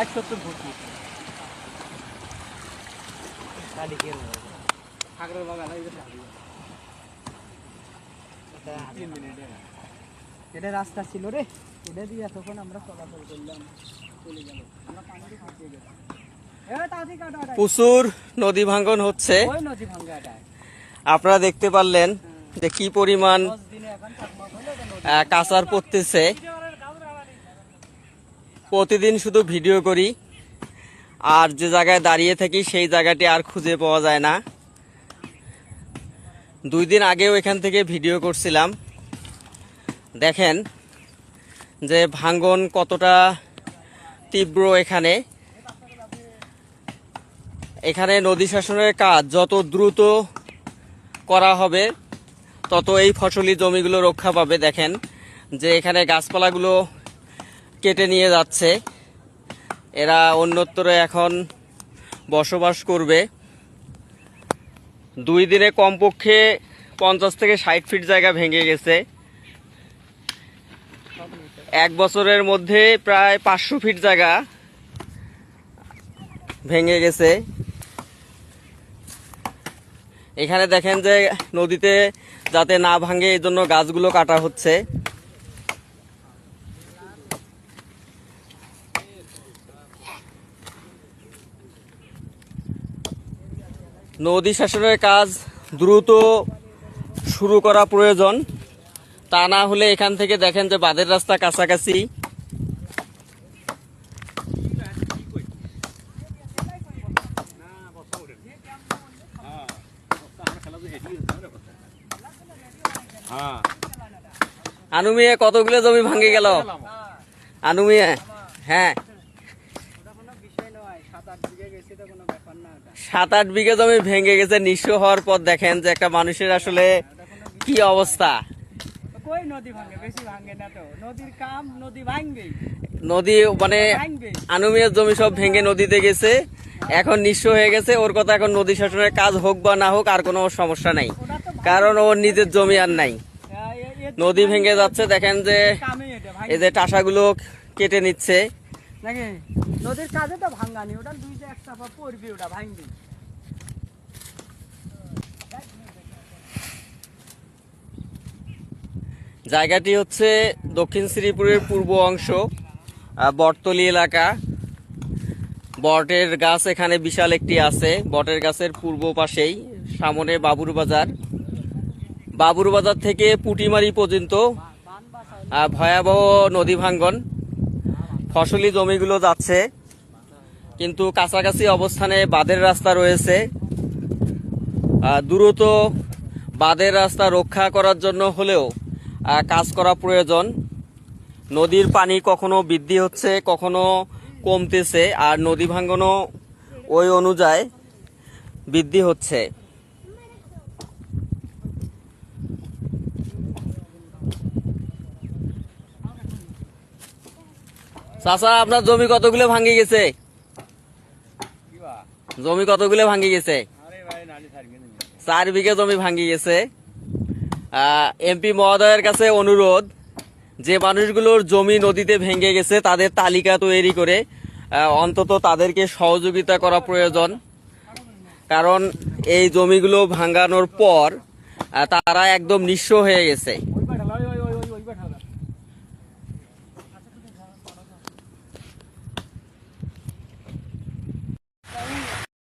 60-70 foot এটা রাস্তা ছিল রে, এটা দিয়ে তখন আমরা চলাচল করলাম, চলে গেল আমরা পানিতে ফাঁসিয়ে গেলাম। প্রচুর নদী ভাঙ্গন হচ্ছে। আপনারা দেখতে পারলেন যে কি পরিমাণ কাঁচার পড়তেছে। প্রতিদিন শুধু ভিডিও করি, আর যে জায়গায় দাঁড়িয়ে থাকি সেই জায়গাটি আর খুঁজে পাওয়া যায় না। 2 দিন আগেও এখান থেকে ভিডিও করছিলাম। দেখেন যে ভাঙ্গন কতটা তীব্র। এখানে নদী শাসনের কাজ যত দ্রুত করা হবে তত এই ফসলি জমিগুলো রক্ষা পাবে। দেখেন যে এখানে গাছপালাগুলো কেটে নিয়ে যাচ্ছে, এরা অন্যত্র এখন বসবাস করবে। 2 দিনে কমপক্ষে 50 থেকে 60 ফিট জায়গা ভেঙে গেছে। 1 বছরের মধ্যে প্রায় 500 ফিট জায়গা ভেঙে গেছে। এখানে দেখেন যে নদীতে যাতে না ভাঙে এই জন্য গাছগুলো কাটা হচ্ছে। নদী শাসনের কাজ দ্রুত শুরু করা প্রয়োজন, তা না হলে এখান থেকে দেখেন যে বাঁধের রাস্তা কাছাকাছি। আনুমিয়া কতগুলো জমি ভাঙে গেল? আনুমিয়া হ্যাঁ 7-8 বিঘা জমি ভেঙে গেছে। নিঃস্ব হওয়ার পর দেখেন যে একটা মানুষের আসলে কি অবস্থা। নদী মানে আনুমিয়ার জমি সব ভেঙে নদীতে গেছে, এখন নিঃস্ব হয়ে গেছে। ওর কথা এখন নদী শাসনের কাজ হোক বা না হোক আর কোনো সমস্যা নাই, কারণ ওর নিজের জমি আর নাই। নদী ভেঙে যাচ্ছে, দেখেন যে এই যে টাসাগুলো কেটে নিচ্ছে। নদীর কাজে তো ভাঙ্গানি, ওটা 2-1 চাপা পড়বে, ওটা ভাঙবে। জায়গাটি হচ্ছে দক্ষিণ শ্রীপুরের পূর্ব অংশ, বটতলী এলাকা। বটের গাছ এখানে বিশাল একটি আছে। বটের গাছের পূর্ব পাশেই সামনে বাবুর বাজার। বাবুর বাজার থেকে পুটিমারি পর্যন্ত ভয়াবহ নদী ভাঙ্গন। ফসলি জমিগুলো যাচ্ছে, কিন্তু কাছাকাছি অবস্থানে বাঁধের রাস্তা রয়েছে। দ্রুত বাঁধের রাস্তা রক্ষা করার জন্য হলেও কাজ করা প্রয়োজন। নদীর পানি কখনো বৃদ্ধি হচ্ছে, কখনো কমতেছে, আর নদী ভাঙ্গনও ওই অনুযায়ী বৃদ্ধি হচ্ছে। চাচা, আপনার জমি কতগুলো ভাঙ্গি গেছে? জমি কতগুলো ভাঙ্গি গেছে? 4 বিঘা জমি ভাঙ্গি গেছে। এমপি মহোদয়ের কাছে অনুরোধ, যে মানুষগুলোর জমি নদীতে ভেঙে গেছে তাদের তালিকা তৈরি করে অন্তত তাদেরকে সহযোগিতা করা প্রয়োজন। কারণ এই জমিগুলো ভাঙানোর পর তারা একদম নিঃস্ব হয়ে গেছে।